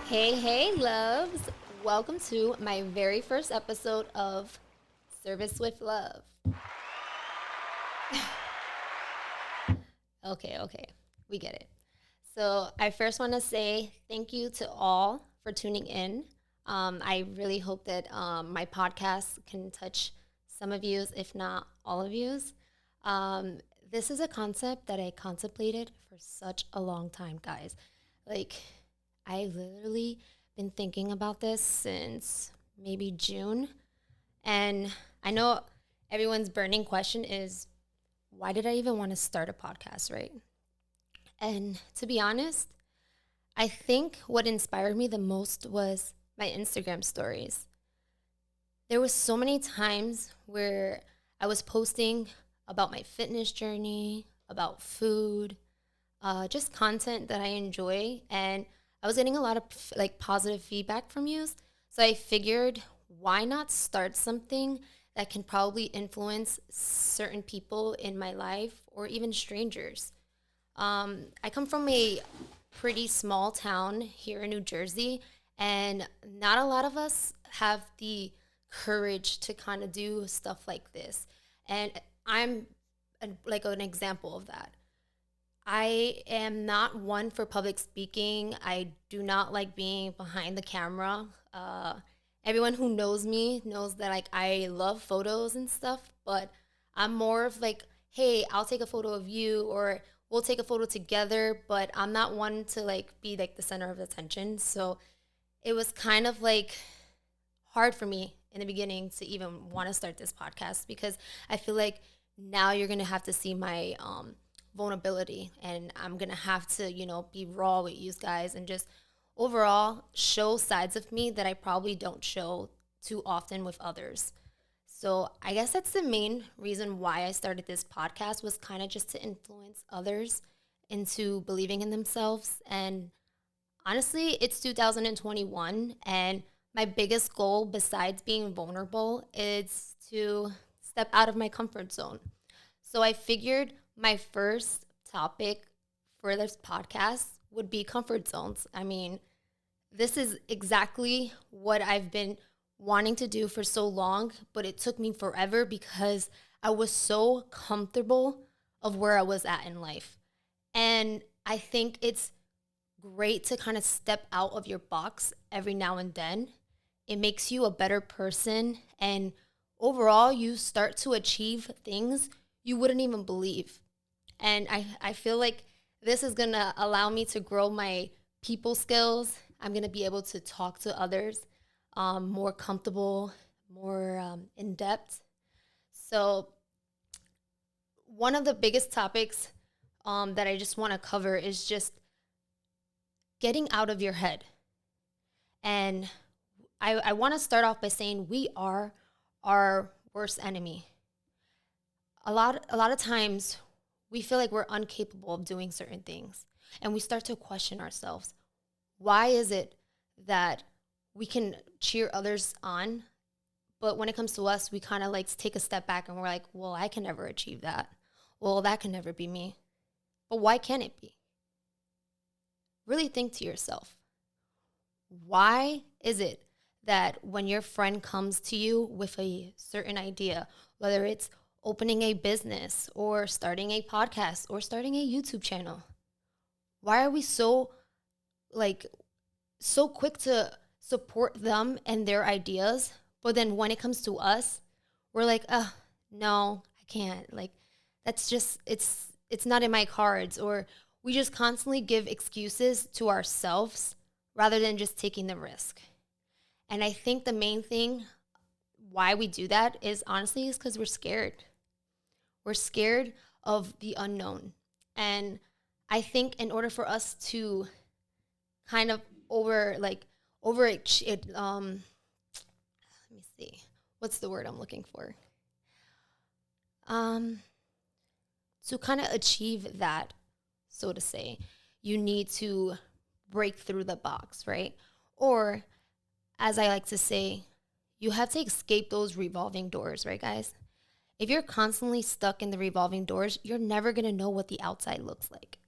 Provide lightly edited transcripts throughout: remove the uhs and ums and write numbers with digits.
Hey, loves. Welcome to my very first episode of Service with Love. Okay. We get it. So, I first want to say thank you to all for tuning in. I really hope that my podcast can touch some of yous, if not all of yous. Um, this is a concept that I contemplated for such a long time, guys. Like, I literally been thinking about this since maybe June. And I know everyone's burning question is why did I even want to start a podcast, right? And to be honest, I think what inspired me the most was my Instagram stories. There was so many times where I was posting about my fitness journey, about food, just content that I enjoy, and I was getting a lot of positive feedback from you. So I figured, why not start something that can probably influence certain people in my life or even strangers. I come from a pretty small town here in New Jersey, and not a lot of us have the courage to kind of do stuff like this. And I'm like an example of that. I am not one for public speaking. I do not like being behind the camera. Everyone who knows me knows that like I love photos and stuff, but I'm more of like, hey, I'll take a photo of you or we'll take a photo together, but I'm not one to like be like the center of attention. So it was kind of like hard for me in the beginning to even want to start this podcast because I feel like now you're going to have to see my vulnerability and I'm going to have to, be raw with you guys and just overall show sides of me that I probably don't show too often with others. So I guess that's the main reason why I started this podcast was kind of just to influence others into believing in themselves. And honestly, it's 2021 and my biggest goal besides being vulnerable is to step out of my comfort zone. So I figured my first topic for this podcast would be comfort zones. I mean, this is exactly what I've been wanting to do for so long, but it took me forever because I was so comfortable of where I was at in life. And I think it's great to kind of step out of your box every now and then. It makes you a better person. And overall, you start to achieve things you wouldn't even believe. And I feel like this is going to allow me to grow my people skills. I'm going to be able to talk to others more comfortable, more in depth. So, one of the biggest topics that I just want to cover is just getting out of your head. And I want to start off by saying we are our worst enemy. A lot of times we feel like we're incapable of doing certain things and we start to question ourselves. Why is it that we can cheer others on, but when it comes to us, we kind of like take a step back and we're like, well, I can never achieve that. Well, that can never be me. But why can't it be? Really think to yourself. Why is it that when your friend comes to you with a certain idea, whether it's opening a business or starting a podcast or starting a YouTube channel, why are we so quick to support them and their ideas, but then when it comes to us, we're like, no, I can't. Like, that's just it's not in my cards. Or we just constantly give excuses to ourselves rather than just taking the risk. And I think the main thing why we do that is honestly is because we're scared. We're scared of the unknown. And I think in order for us to kind of over it let me see. What's the word I'm looking for? To kind of achieve that, so to say, you need to break through the box, right? Or as I like to say, you have to escape those revolving doors, right, guys? If you're constantly stuck in the revolving doors, you're never going to know what the outside looks like.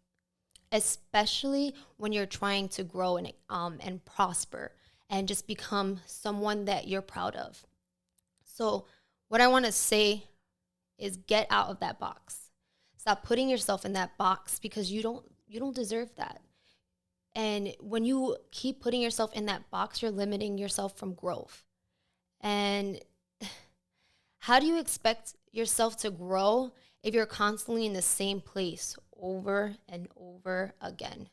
especially when you're trying to grow and prosper and just become someone that you're proud of. So what I want to say is get out of that box. Stop putting yourself in that box because you don't deserve that. And when you keep putting yourself in that box, you're limiting yourself from growth. And how do you expect yourself to grow if you're constantly in the same place over and over again?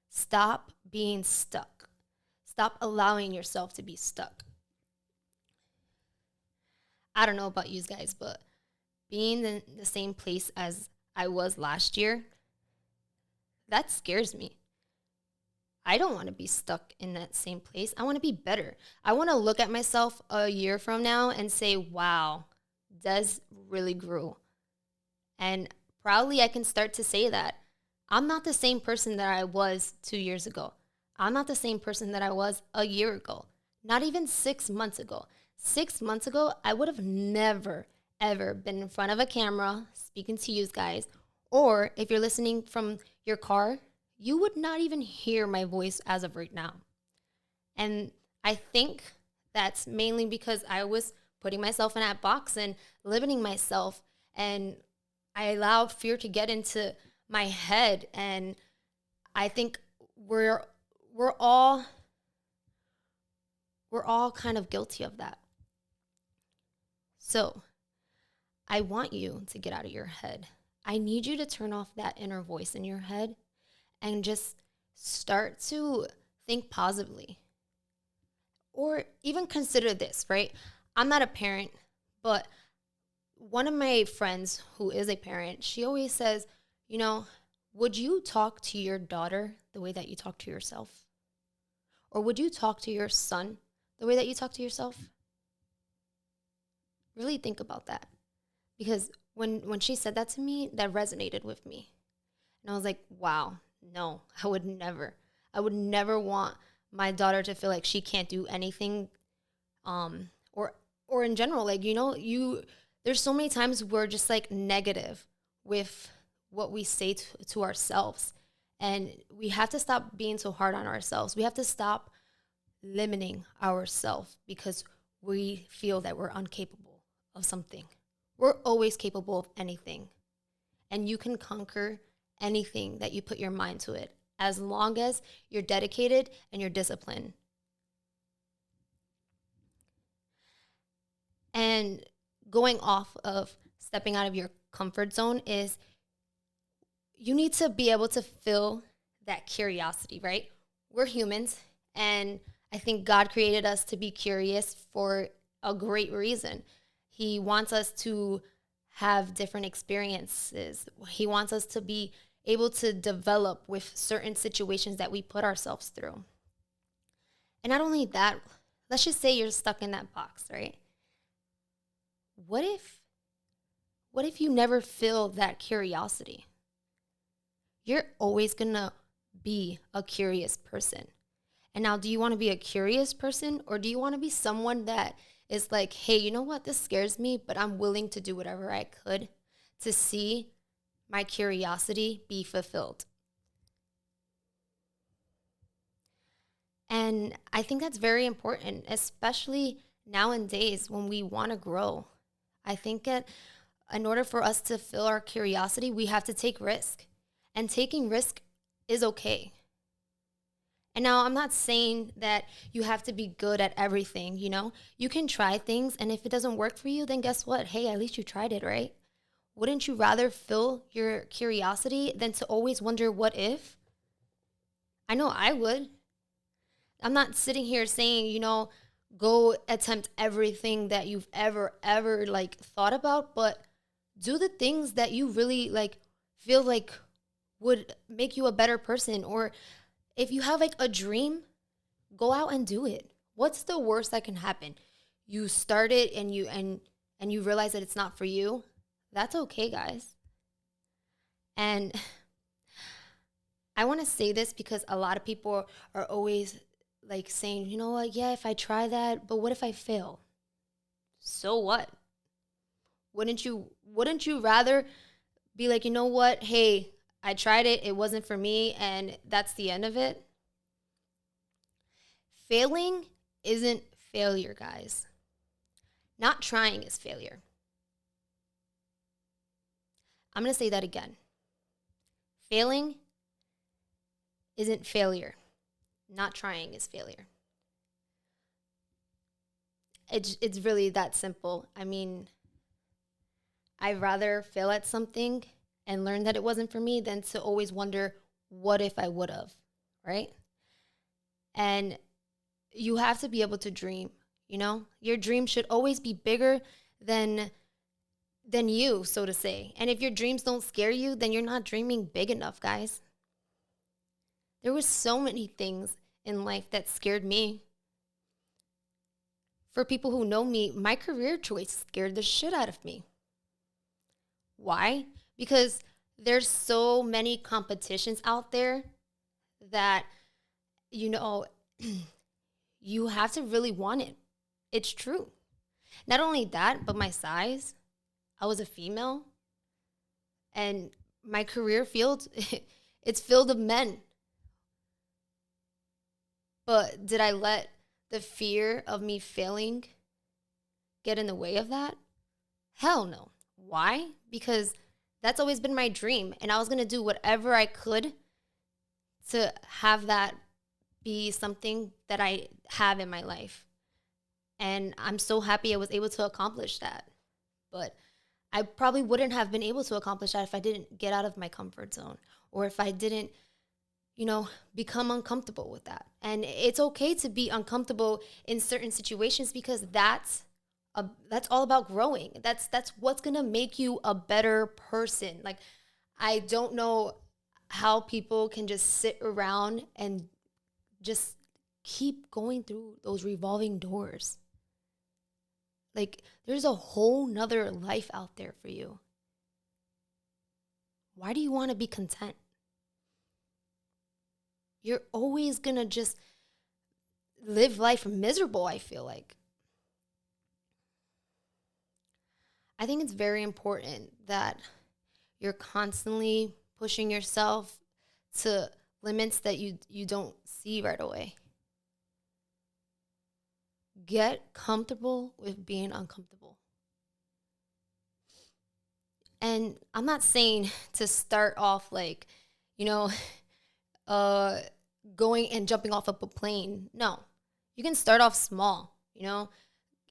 Stop being stuck. Stop allowing yourself to be stuck. I don't know about you guys, but being in the same place as I was last year, that scares me. I don't want to be stuck in that same place. I want to be better. I want to look at myself a year from now and say, wow, Des really grew. And proudly, I can start to say that I'm not the same person that I was 2 years ago. I'm not the same person that I was a year ago, not even 6 months ago. 6 months ago, I would have never, ever been in front of a camera speaking to you guys. Or if you're listening from your car, you would not even hear my voice as of right now. And I think that's mainly because I was putting myself in that box and limiting myself. And I allowed fear to get into my head. And I think we're all kind of guilty of that. So I want you to get out of your head. I need you to turn off that inner voice in your head and just start to think positively. Or even consider this, right? I'm not a parent, but one of my friends who is a parent, she always says, would you talk to your daughter the way that you talk to yourself? Or would you talk to your son the way that you talk to yourself? Really think about that. Because when she said that to me, that resonated with me. And I was like, wow, no, I would never want my daughter to feel like she can't do anything. Or in general, like, there's so many times we're just like negative with what we say to ourselves. And we have to stop being so hard on ourselves. We have to stop limiting ourselves because we feel that we're incapable of something. We're always capable of anything. And you can conquer anything that you put your mind to it, as long as you're dedicated and you're disciplined. And going off of stepping out of your comfort zone is you need to be able to feel that curiosity, right? We're humans, and I think God created us to be curious for a great reason. He wants us to have different experiences. He wants us to be able to develop with certain situations that we put ourselves through. And not only that, let's just say you're stuck in that box, right? What if you never feel that curiosity? You're always going to be a curious person. And now, do you want to be a curious person, or do you want to be someone that is like, hey, you know what? This scares me, but I'm willing to do whatever I could to see my curiosity be fulfilled. And I think that's very important, especially nowadays when we want to grow. I think that in order for us to fill our curiosity, we have to take risk. And taking risk is okay. And now I'm not saying that you have to be good at everything, You can try things, and if it doesn't work for you, then guess what? Hey, at least you tried it, right? Wouldn't you rather fill your curiosity than to always wonder what if? I know I would. I'm not sitting here saying, go attempt everything that you've ever thought about, but do the things that you really feel like would make you a better person. Or if you have a dream, go out and do it. What's the worst that can happen? You start it and you realize that it's not for you. That's okay, guys. And I want to say this because a lot of people are always saying, you know what, yeah, if I try that, but what if I fail? So what? Wouldn't you rather be like, you know what, hey, I tried it, it wasn't for me, and that's the end of it. Failing isn't failure, guys. Not trying is failure. I'm going to say that again. Failing isn't failure. Not trying is failure. It's really that simple. I mean, I'd rather fail at something and learn that it wasn't for me than to always wonder, what if I would have, right? And you have to be able to dream, you know? Your dream should always be bigger than you, so to say. And if your dreams don't scare you, then you're not dreaming big enough, guys. There were so many things in life that scared me. For people who know me, my career choice scared the shit out of me. Why? Because there's so many competitions out there that, you know, you have to really want it. It's true. Not only that, but my size. I was a female. And my career field, it's filled of men. But did I let the fear of me failing get in the way of that? Hell no. Why? Because that's always been my dream. And I was going to do whatever I could to have that be something that I have in my life. And I'm so happy I was able to accomplish that. But I probably wouldn't have been able to accomplish that if I didn't get out of my comfort zone, or if I didn't, become uncomfortable with that. And it's okay to be uncomfortable in certain situations, because that's all about growing. That's what's going to make you a better person. Like, I don't know how people can just sit around and just keep going through those revolving doors. Like, there's a whole nother life out there for you. Why do you want to be content? You're always going to just live life miserable, I feel like. I think it's very important that you're constantly pushing yourself to limits that you don't see right away. Get comfortable with being uncomfortable. And I'm not saying to start off like, going and jumping off of a plane. No, you can start off small.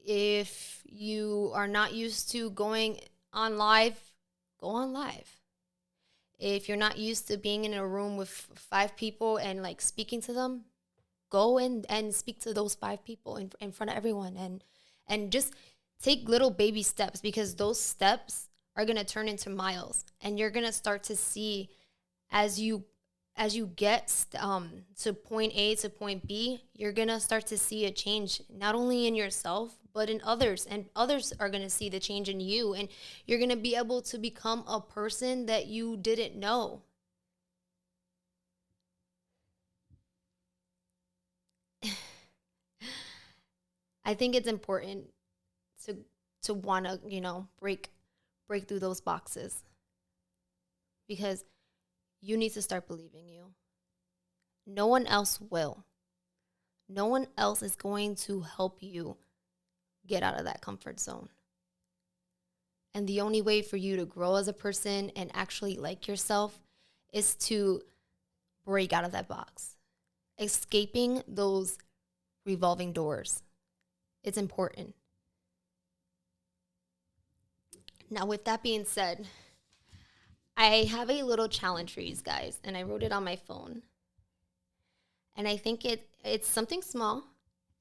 If you are not used to going on live, go on live. If you're not used to being in a room with 5 people and like speaking to them, go in and speak to those 5 people in front of everyone, and just take little baby steps, because those steps are going to turn into miles, and you're going to start to see as you get to point A to point B, you're going to start to see a change, not only in yourself, but in others. And others are going to see the change in you. And you're going to be able to become a person that you didn't know. I think it's important to want to, break through those boxes, because you need to start believing you. No one else will. No one else is going to help you get out of that comfort zone. And the only way for you to grow as a person and actually like yourself is to break out of that box. Escaping those revolving doors. It's important. Now, with that being said, I have a little challenge for you guys, and I wrote it on my phone. And I think it's something small,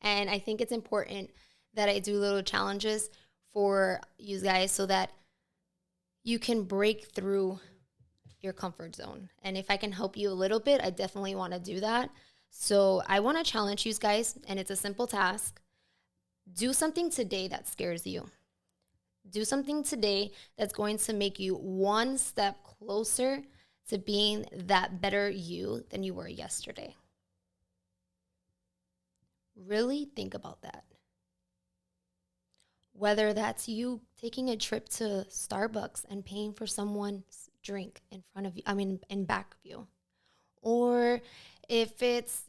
and I think it's important that I do little challenges for you guys so that you can break through your comfort zone. And if I can help you a little bit, I definitely want to do that. So I want to challenge you guys, and it's a simple task. Do something today that scares you. Do something today that's going to make you one step closer to being that better you than you were yesterday. Really think about that. Whether that's you taking a trip to Starbucks and paying for someone's drink in front of you, in back of you. Or if it's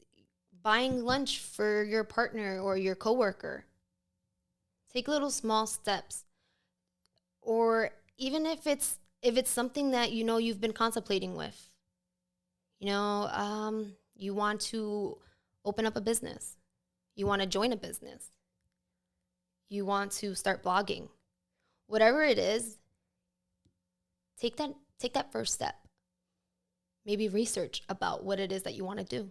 buying lunch for your partner or your coworker, take little small steps. Or even if it's something that you've been contemplating with, you want to open up a business, you want to join a business, you want to start blogging, whatever it is, take that first step. Maybe research about what it is that you want to do.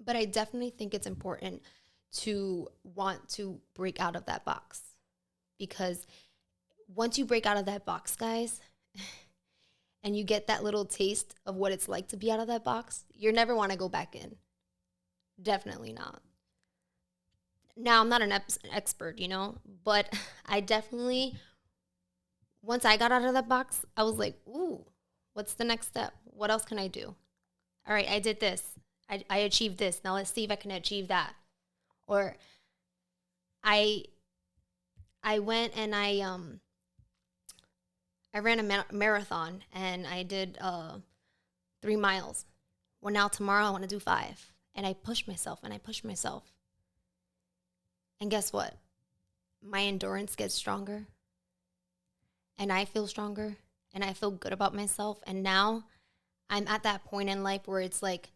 But I definitely think it's important to want to break out of that box, because once you break out of that box, guys, and you get that little taste of what it's like to be out of that box, you never want to go back in. Definitely not. Now, I'm not an expert, but I definitely, once I got out of that box, I was like, ooh, what's the next step? What else can I do? All right, I did this. I achieved this. Now let's see if I can achieve that. Or I went and I ran a marathon, and I did 3 miles. Well, now tomorrow I want to do 5. And I pushed myself and I pushed myself. And guess what? My endurance gets stronger. And I feel stronger. And I feel good about myself. And now I'm at that point in life where it's like,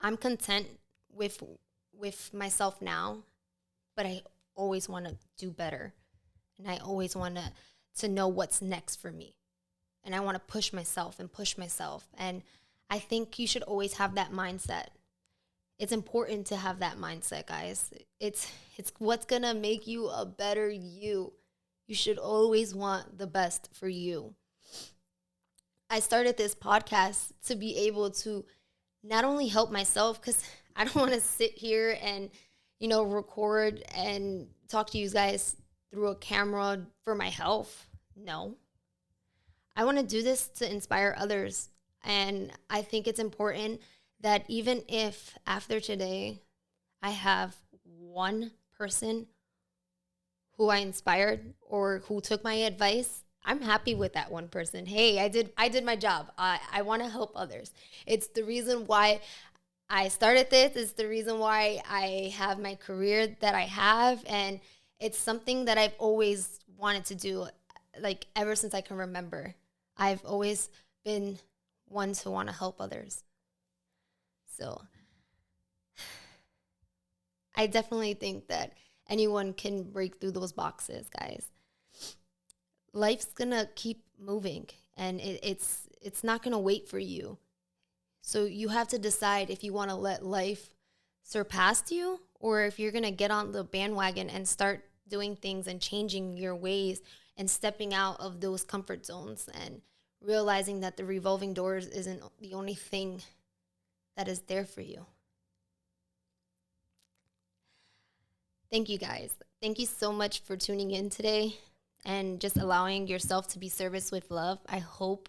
I'm content with myself now, but I always want to do better. And I always want to know what's next for me. And I want to push myself and push myself. And I think you should always have that mindset. It's important to have that mindset, guys. It's what's going to make you a better you. You should always want the best for you. I started this podcast to be able to not only help myself, because I don't want to sit here and, record and talk to you guys through a camera for my health. No. I want to do this to inspire others. And I think it's important that even if after today I have one person who I inspired or who took my advice, I'm happy with that one person. Hey, I did my job. I want to help others. It's the reason why I started this. It's the reason why I have my career that I have. And it's something that I've always wanted to do, like ever since I can remember. I've always been one to want to help others. So I definitely think that anyone can break through those boxes, guys. Life's gonna keep moving, and it's not gonna wait for you. So you have to decide if you want to let life surpass you, or if you're gonna get on the bandwagon and start doing things and changing your ways and stepping out of those comfort zones and realizing that the revolving doors isn't the only thing that is there for you. Thank you, guys. Thank you so much for tuning in today and just allowing yourself to be serviced with love. I hope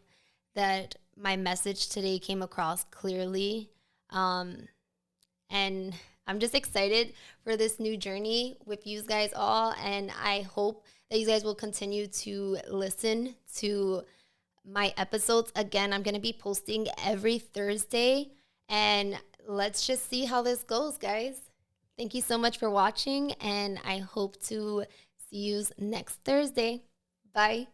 that my message today came across clearly. And I'm just excited for this new journey with you guys all. And I hope that you guys will continue to listen to my episodes. Again, I'm going to be posting every Thursday. And let's just see how this goes, guys. Thank you so much for watching. And I hope to see you next Thursday. Bye.